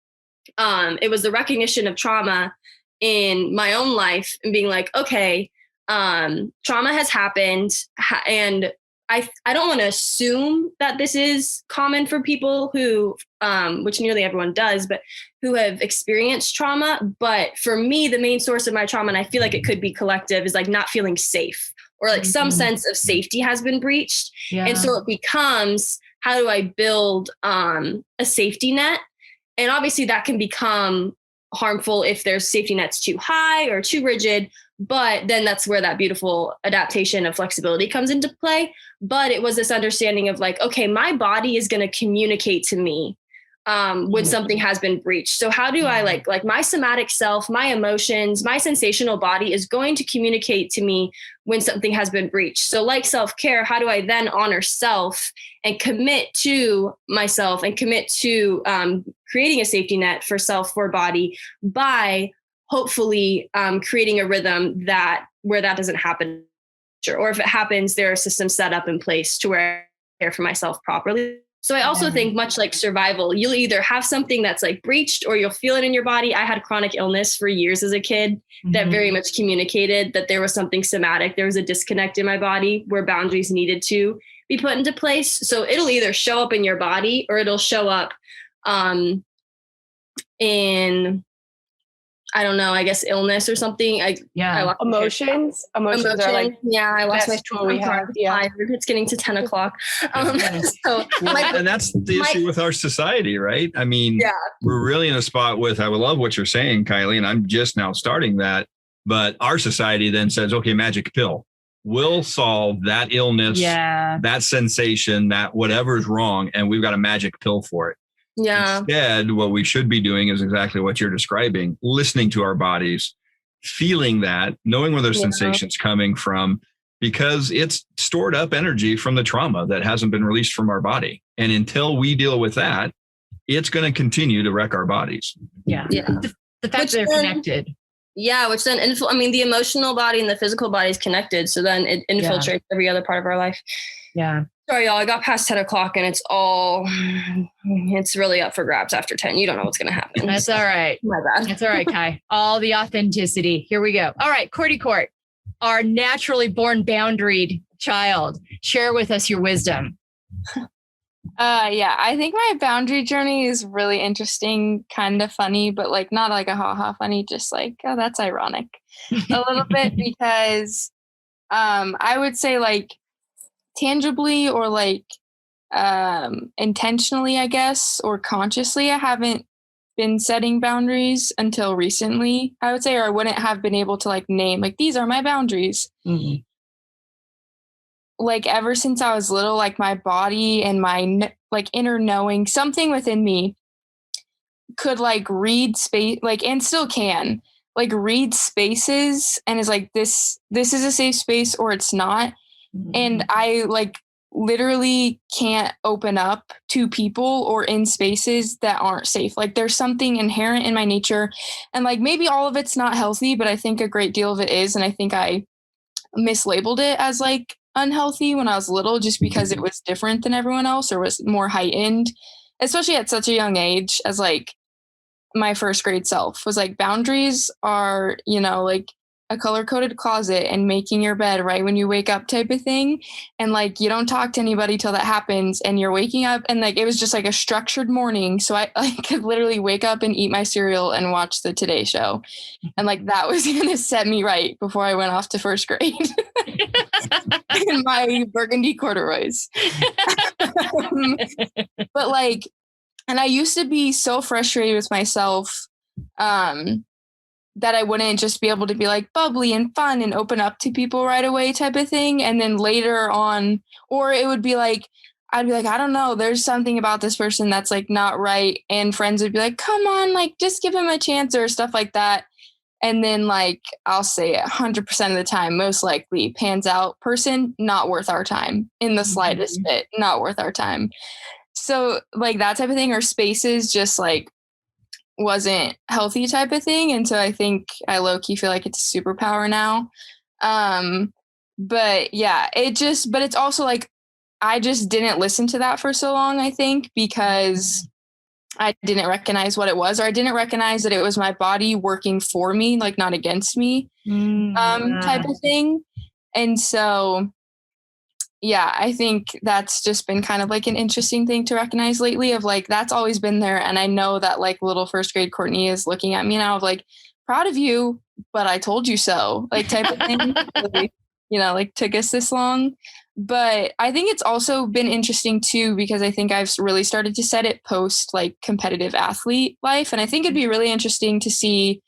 it was the recognition of trauma in my own life and being like, okay, trauma has happened, and I don't want to assume that this is common for people who, which nearly everyone does, but who have experienced trauma. But for me, the main source of my trauma, and I feel like it could be collective, is like not feeling safe, or like some sense of safety has been breached. Yeah. And so it becomes, how do I build a safety net? And obviously that can become harmful if there's safety nets too high or too rigid. But then that's where that beautiful adaptation of flexibility comes into play. But it was this understanding of like, okay, my body is going to communicate to me when something has been breached. So how do I like my somatic self, my emotions, my sensational body is going to communicate to me when something has been breached. So like self-care, how do I then honor self and commit to myself and commit to creating a safety net for self, for body, by hopefully creating a rhythm where that doesn't happen. Or if it happens, there are systems set up in place to where I care for myself properly. So I also think, much like survival, you'll either have something that's like breached or you'll feel it in your body. I had chronic illness for years as a kid that very much communicated that there was something somatic. There was a disconnect in my body where boundaries needed to be put into place. So it'll either show up in your body or it'll show up in, I don't know, I guess illness or something. Emotions are like, I lost my tool we have. Yeah. It's getting to 10 o'clock. And that's the issue with our society, right? I mean, we're really in a spot with, I would love what you're saying, Kylie, and I'm just now starting that. But our society then says, okay, magic pill will solve that illness, that sensation, that whatever's wrong. And we've got a magic pill for it. Yeah. Instead, what we should be doing is exactly what you're describing, listening to our bodies, feeling that, knowing where those sensations coming from, because it's stored up energy from the trauma that hasn't been released from our body. And until we deal with that, it's going to continue to wreck our bodies. Yeah. The fact that they're connected. Yeah. Which then, the emotional body and the physical body is connected. So then it infiltrates every other part of our life. Yeah. Sorry, y'all. I got past 10 o'clock and it's really up for grabs after 10. You don't know what's going to happen. That's all right. My bad. That's all right, Kai. All the authenticity. Here we go. All right, Courty Court, our naturally born boundaried child. Share with us your wisdom. I think my boundary journey is really interesting, kind of funny, but like not like a ha-ha funny, just like, oh, that's ironic a little bit, because I would say like tangibly or like intentionally, I guess, or consciously, I haven't been setting boundaries until recently, I would say, or I wouldn't have been able to like name like these are my boundaries. Mm-hmm. Like ever since I was little, like my body and my like inner knowing, something within me could like read space, like, and still can like read spaces and is like, this is a safe space or it's not. Mm-hmm. And I like literally can't open up to people or in spaces that aren't safe. Like there's something inherent in my nature, and like maybe all of it's not healthy, but I think a great deal of it is. And I think I mislabeled it as like unhealthy when I was little, just because it was different than everyone else or was more heightened, especially at such a young age as like my first grade self was like, boundaries are, you know, like a color coded closet and making your bed right when you wake up type of thing. And like, you don't talk to anybody till that happens and you're waking up. And like, it was just like a structured morning. So I could literally wake up and eat my cereal and watch the Today Show. And like, that was going to set me right before I went off to first grade in my burgundy corduroys. But like, and I used to be so frustrated with myself, that I wouldn't just be able to be like bubbly and fun and open up to people right away type of thing. And then later on, or it would be like, I'd be like, I don't know, there's something about this person that's like not right. And friends would be like, come on, like just give him a chance or stuff like that. And then like, I'll say it 100% of the time, most likely pans out, person not worth our time in the slightest bit, not worth our time. So like that type of thing, or spaces just like wasn't healthy type of thing. And so I think I low-key feel like it's a superpower now. But yeah, but it's also like, I just didn't listen to that for so long, I think, because I didn't recognize what it was, or I didn't recognize that it was my body working for me, like not against me, type of thing. And so yeah, I think that's just been kind of like an interesting thing to recognize lately of like, that's always been there. And I know that like little first grade Courtney is looking at me now of like, proud of you, but I told you so, like type of thing, really, you know, like took us this long. But I think it's also been interesting too, because I think I've really started to set it post like competitive athlete life. And I think it'd be really interesting to see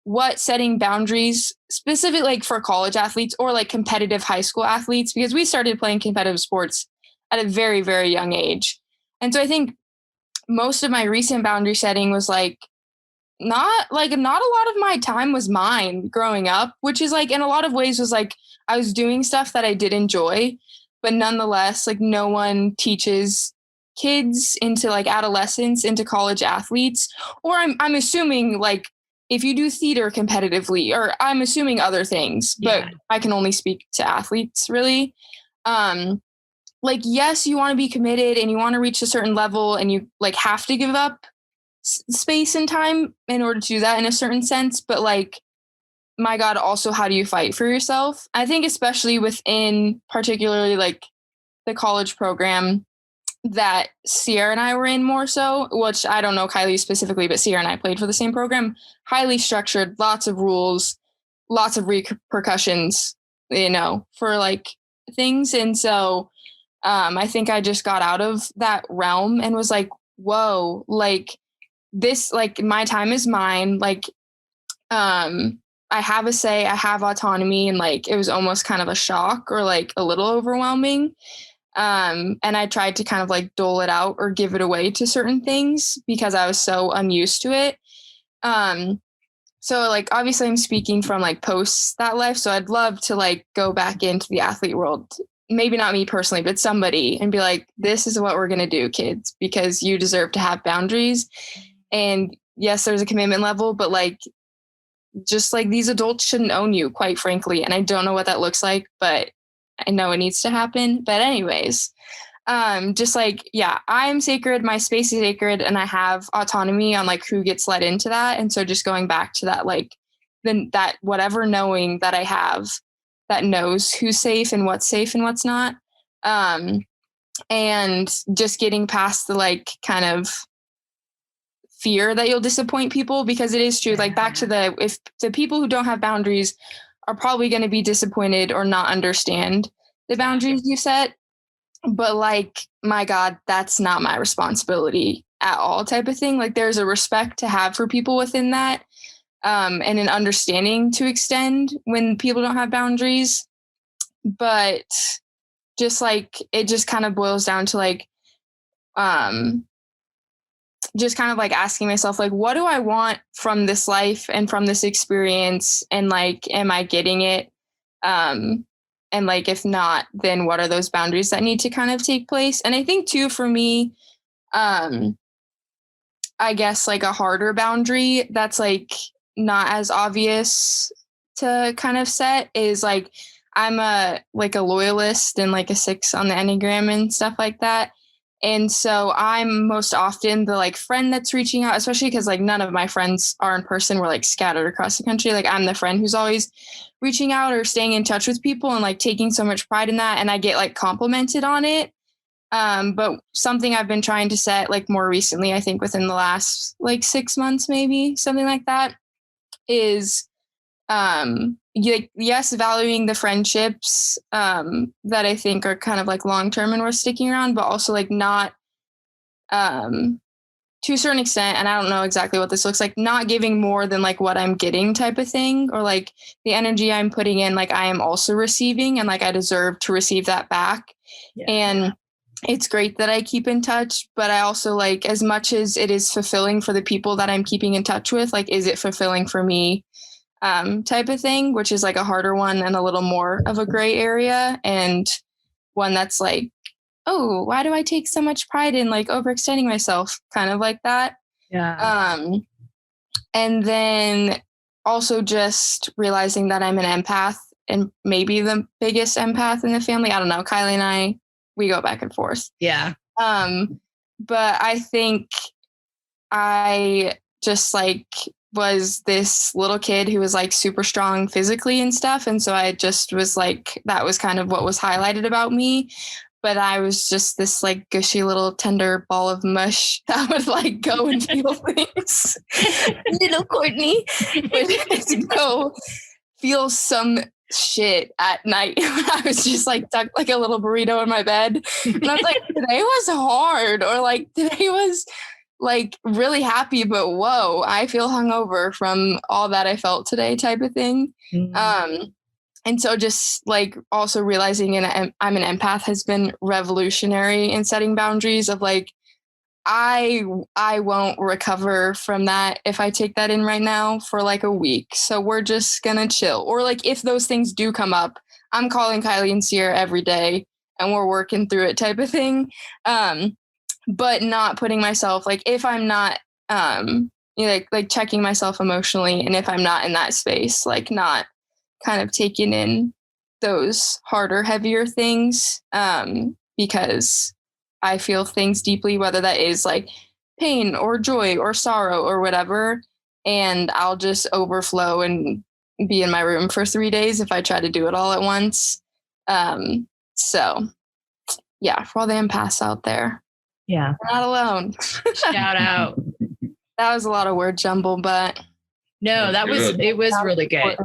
what setting boundaries specific like for college athletes or like competitive high school athletes, because we started playing competitive sports at a very, very young age. And so I think most of my recent boundary setting was like not a lot of my time was mine growing up, which is like in a lot of ways was like I was doing stuff that I did enjoy, but nonetheless, like no one teaches kids into like adolescence into college athletes, or I'm assuming like if you do theater competitively, or I'm assuming other things, but I can only speak to athletes really. Like, yes, you want to be committed and you want to reach a certain level and you like have to give up space and time in order to do that in a certain sense. But like, my God, also, how do you fight for yourself? I think especially within particularly like the college program that Sierra and I were in more so, which I don't know Kylie specifically, but Sierra and I played for the same program, highly structured, lots of rules, lots of repercussions, you know, for like things. And so I think I just got out of that realm and was like, whoa, like this, like my time is mine. Like, I have a say, I have autonomy. And like, it was almost kind of a shock or like a little overwhelming. And I tried to kind of like dole it out or give it away to certain things because I was so unused to it. So like, obviously I'm speaking from like post that life. So I'd love to like go back into the athlete world, maybe not me personally, but somebody, and be like, this is what we're going to do, kids, because you deserve to have boundaries. And yes, there's a commitment level, but like, just like these adults shouldn't own you, quite frankly. And I don't know what that looks like, but I know it needs to happen. But anyways, just like, yeah, I'm sacred. My space is sacred. And I have autonomy on like who gets let into that. And so just going back to that, like then that whatever knowing that I have that knows who's safe and what's not. And just getting past the like kind of fear that you'll disappoint people, because it is true. Like back to if the people who don't have boundaries are probably going to be disappointed or not understand the boundaries you set. But like, my God, that's not my responsibility at all type of thing. Like there's a respect to have for people within that, and an understanding to extend when people don't have boundaries. But just like, it just kind of boils down to like, just kind of like asking myself, like, what do I want from this life and from this experience? And like, am I getting it? And like, if not, then what are those boundaries that need to kind of take place? And I think too, for me, I guess like a harder boundary that's like not as obvious to kind of set is like, I'm a loyalist and like a 6 on the Enneagram and stuff like that. And so I'm most often the like friend that's reaching out, especially because like none of my friends are in person. We're like scattered across the country. Like I'm the friend who's always reaching out or staying in touch with people and like taking so much pride in that. And I get like complimented on it. But something I've been trying to set like more recently, I think within the last like 6 months, maybe something like that, is yes, valuing the friendships that I think are kind of like long-term and we're sticking around, but also like not to a certain extent, and I don't know exactly what this looks like, not giving more than like what I'm getting type of thing, or like the energy I'm putting in, like I am also receiving and like I deserve to receive that back. Yeah. And it's great that I keep in touch, but I also like, as much as it is fulfilling for the people that I'm keeping in touch with, like, is it fulfilling for me? Type of thing, which is like a harder one and a little more of a gray area, and one that's like, oh, why do I take so much pride in like overextending myself? Kind of like that. Yeah. And then also just realizing that I'm an empath and maybe the biggest empath in the family. I don't know. Kylie and I, we go back and forth. Yeah. But I think I just like was this little kid who was like super strong physically and stuff. And so I just was like, that was kind of what was highlighted about me. But I was just this like gushy little tender ball of mush that would like go and feel things. Little Courtney would go feel some shit at night when I was just like tucked like a little burrito in my bed. And I was like, today was hard, or like today was like really happy, but whoa, I feel hungover from all that I felt today type of thing. Mm-hmm. And so just like also realizing I'm an empath has been revolutionary in setting boundaries of like, I won't recover from that if I take that in right now for like a week. So we're just gonna chill. Or like if those things do come up, I'm calling Kylie and Sierra every day and we're working through it type of thing. But not putting myself, like if I'm not, like checking myself emotionally, and if I'm not in that space, like not kind of taking in those harder, heavier things, because I feel things deeply, whether that is like pain or joy or sorrow or whatever, and I'll just overflow and be in my room for 3 days if I try to do it all at once. So yeah, for all the empaths out there. Yeah. We're not alone. Shout out. That was a lot of word jumble, but no, it was really good.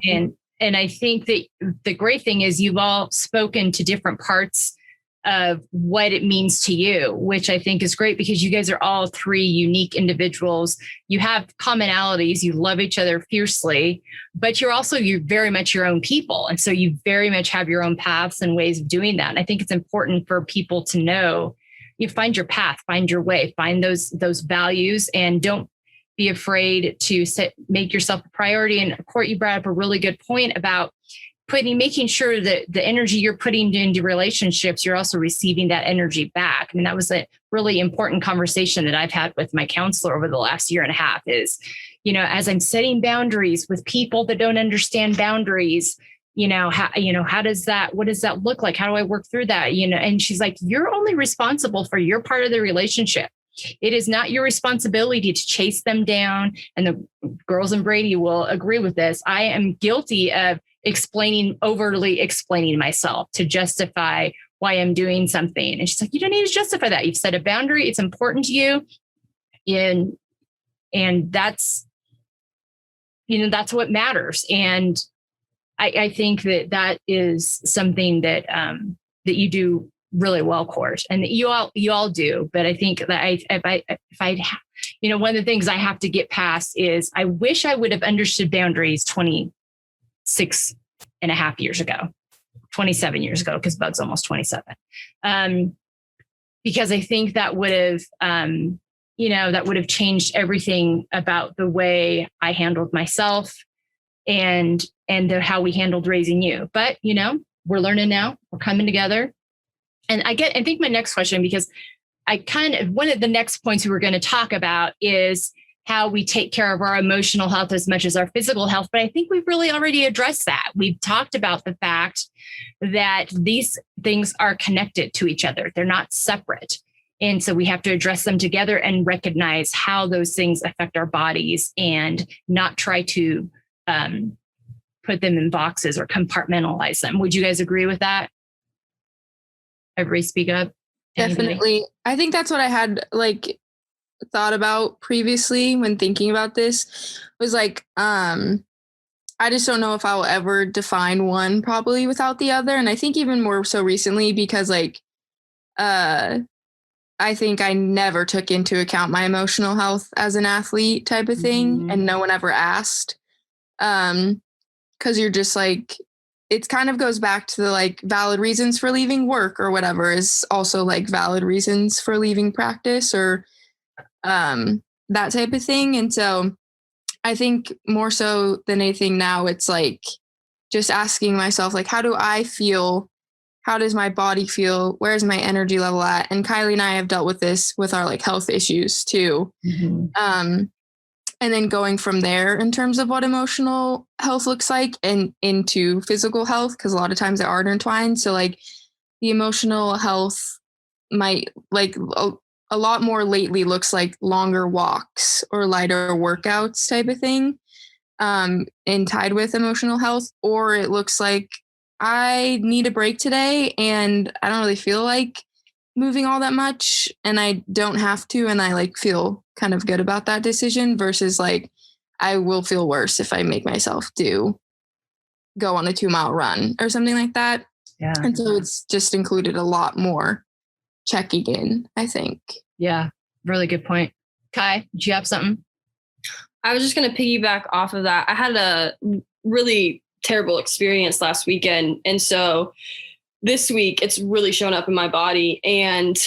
And I think that the great thing is you've all spoken to different parts of what it means to you, which I think is great because you guys are all 3 unique individuals. You have commonalities. You love each other fiercely, but you're very much your own people. And so you very much have your own paths and ways of doing that. And I think it's important for people to know you find your path, find your way, find those values, and don't be afraid to make yourself a priority. And Court, you brought up a really good point about making sure that the energy you're putting into relationships, you're also receiving that energy back. I mean, that was a really important conversation that I've had with my counselor over the last year and a half is, as I'm setting boundaries with people that don't understand boundaries, what does that look like? How do I work through that? And she's like, you're only responsible for your part of the relationship. It is not your responsibility to chase them down. And the girls in Brady will agree with this. I am guilty of overly explaining myself to justify why I'm doing something. And she's like, you don't need to justify that. You've set a boundary. It's important to you. And that's what matters. And I think that is something that you do really well, Court, and you all do. But I think that if I, one of the things I have to get past is I wish I would have understood boundaries 26 and a half years ago, 27 years ago, because Bug's almost 27. Because I think that would have, that would have changed everything about the way I handled myself and how we handled raising you. But, we're learning now, we're coming together. And I think my next question, because one of the next points we were going to talk about is how we take care of our emotional health as much as our physical health. But I think we've really already addressed that. We've talked about the fact that these things are connected to each other. They're not separate. And so we have to address them together and recognize how those things affect our bodies and not try to put them in boxes or compartmentalize them. Would you guys agree with that? Everybody speak up. Anybody? Definitely. I think that's what I had thought about previously when thinking about this was I just don't know if I will ever define one probably without the other. And I think even more so recently because I think I never took into account my emotional health as an athlete type of thing. And no one ever asked. Cause you're just it kind of goes back to the valid reasons for leaving work or whatever is also valid reasons for leaving practice or that type of thing. And so I think more so than anything now, it's just asking myself, how do I feel? How does my body feel? Where's my energy level at? And Kylie and I have dealt with this with our health issues too. Mm-hmm. And then going from there in terms of what emotional health looks like and into physical health, because a lot of times they are intertwined. So the emotional health might a lot more lately looks like longer walks or lighter workouts type of thing, and tied with emotional health, or it looks like I need a break today and I don't really feel like moving all that much and I don't have to, and I feel kind of good about that decision versus I will feel worse if I make myself go on a 2-mile run or something like that. Yeah. And so it's just included a lot more checking in, I think. Yeah, really good point. Kai, did you have something? I was just going to piggyback off of that. I had a really terrible experience last weekend. And so this week it's really shown up in my body. And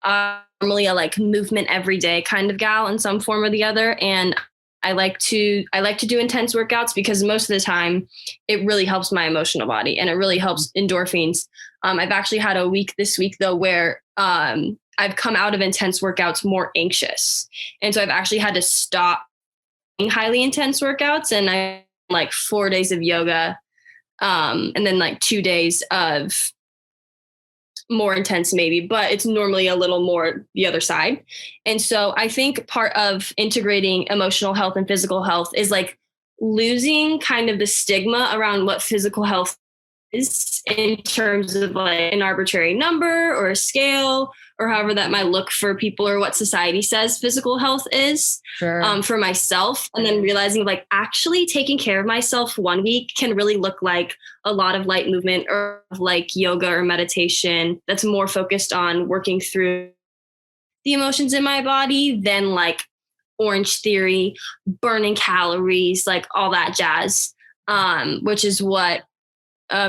I'm normally a movement every day kind of gal in some form or the other. And I like to do intense workouts because most of the time it really helps my emotional body and it really helps endorphins. I've actually had a week this week though, where I've come out of intense workouts more anxious. And so I've actually had to stop doing highly intense workouts. And I 4 days of yoga, and then 2 days of more intense maybe, but it's normally a little more the other side. And so I think part of integrating emotional health and physical health is losing kind of the stigma around what physical health is in terms of an arbitrary number or a scale or however that might look for people or what society says physical health is. Sure. For myself. And then realizing actually taking care of myself 1 week can really look like a lot of light movement or yoga or meditation that's more focused on working through the emotions in my body than Orange Theory, burning calories, all that jazz, which is what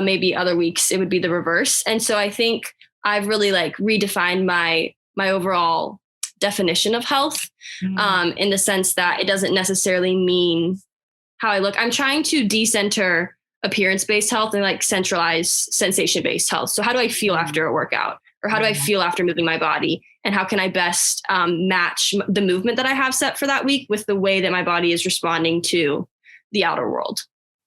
maybe other weeks it would be the reverse. And so I think I've really redefined my overall definition of health, in the sense that it doesn't necessarily mean how I look. I'm trying to decenter appearance-based health and centralize sensation-based health. So how do I feel after a workout, or how do I feel after moving my body? And how can I best match the movement that I have set for that week with the way that my body is responding to the outer world?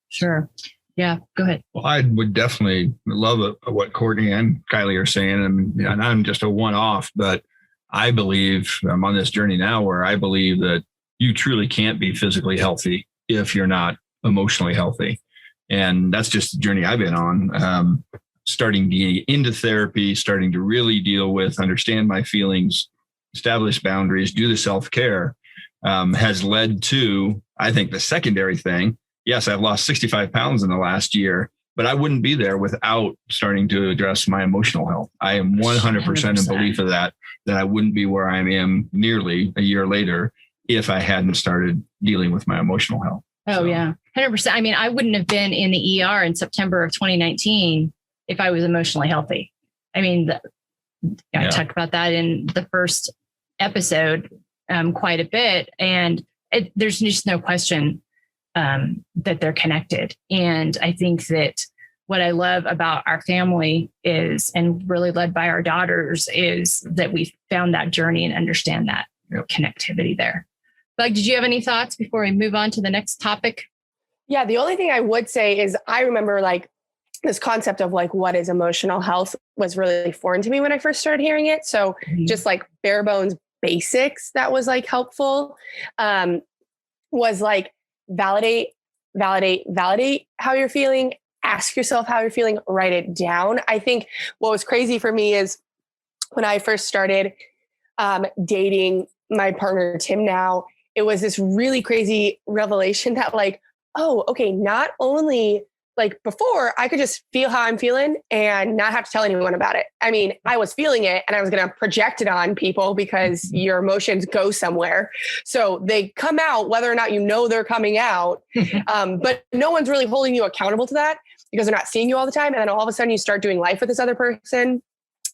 Sure. Yeah, go ahead. Well, I would definitely love what Courtney and Kylie are saying. And I'm just a one-off, but I believe I'm on this journey now where I believe that you truly can't be physically healthy if you're not emotionally healthy. And that's just the journey I've been on. Starting into therapy, starting to really deal with, understand my feelings, establish boundaries, do the self-care, has led to, I think, the secondary thing. Yes, I've lost 65 pounds in the last year, but I wouldn't be there without starting to address my emotional health. I am 100% in belief of that I wouldn't be where I am nearly a year later if I hadn't started dealing with my emotional health. Oh, yeah. 100%. I mean, I wouldn't have been in the ER in September of 2019 if I was emotionally healthy. I mean, I talked about that in the first episode quite a bit. And there's just no question that they're connected. And I think that what I love about our family is, and really led by our daughters, is that we've found that journey and understand that connectivity there. Bug, did you have any thoughts before we move on to the next topic? Yeah, the only thing I would say is I remember like this concept of like what is emotional health was really foreign to me when I first started hearing it. So just like bare bones basics that was like helpful was like validate how you're feeling, ask yourself how you're feeling, write it down. I think what was crazy for me is when I first started dating my partner, Tim, now, it was this really crazy revelation that like, oh, okay, not only like before I could just feel how I'm feeling and not have to tell anyone about it. I mean, I was feeling it and I was going to project it on people because your emotions go somewhere. So they come out whether or not you know they're coming out. But no one's really holding you accountable to that because they're not seeing you all the time. And then all of a sudden you start doing life with this other person.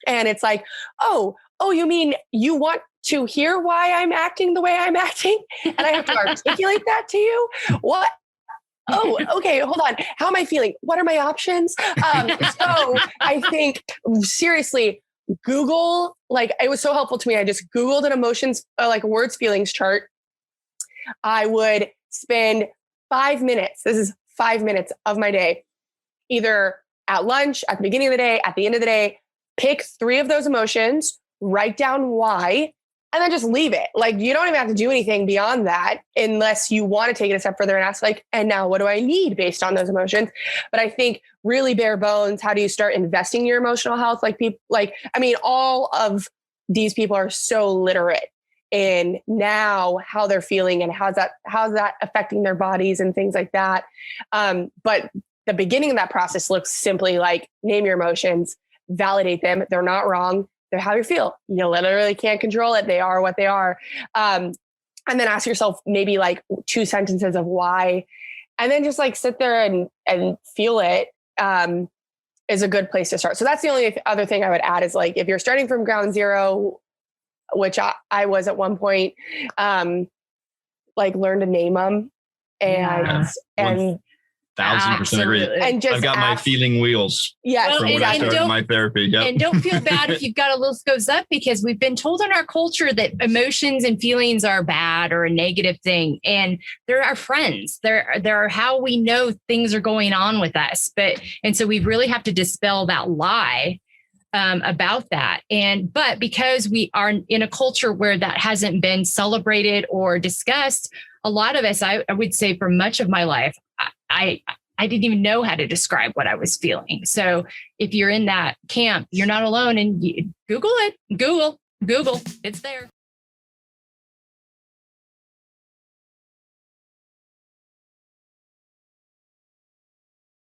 And it's like, oh, you mean you want to hear why I'm acting the way I'm acting? And I have to articulate that to you? What? Oh, okay. Hold on. How am I feeling? What are my options? So I think seriously, Google, like it was so helpful to me. I just Googled an emotions, like words, feelings chart. I would spend 5 minutes. This is 5 minutes of my day, either at lunch, at the beginning of the day, at the end of the day, pick 3 of those emotions, write down why, and then just leave it. Like you don't even have to do anything beyond that unless you want to take it a step further and ask like, and now what do I need based on those emotions? But I think really bare bones, how do you start investing in your emotional health? Like people, like, I mean, all of these people are so literate in now how they're feeling and how's that affecting their bodies and things like that. But the beginning of that process looks simply like name your emotions, validate them. They're not wrong. They're how you feel. You literally can't control it. They are what they are. And then ask yourself maybe like 2 sentences of why, and then just like sit there and feel it is a good place to start. So that's the only other thing I would add is like, if you're starting from ground zero, which I was at one point, like learn to name them and 1,000% agree. And just I've got my feeling wheels. Yes, from when I started my therapy. Yep. And don't feel bad if you've got a list goes up, because we've been told in our culture that emotions and feelings are bad or a negative thing. And they're our friends. They're how we know things are going on with us. And so we really have to dispel that lie about that. But because we are in a culture where that hasn't been celebrated or discussed, a lot of us, I would say for much of my life, I didn't even know how to describe what I was feeling. So if you're in that camp, you're not alone, and Google it. Google, it's there.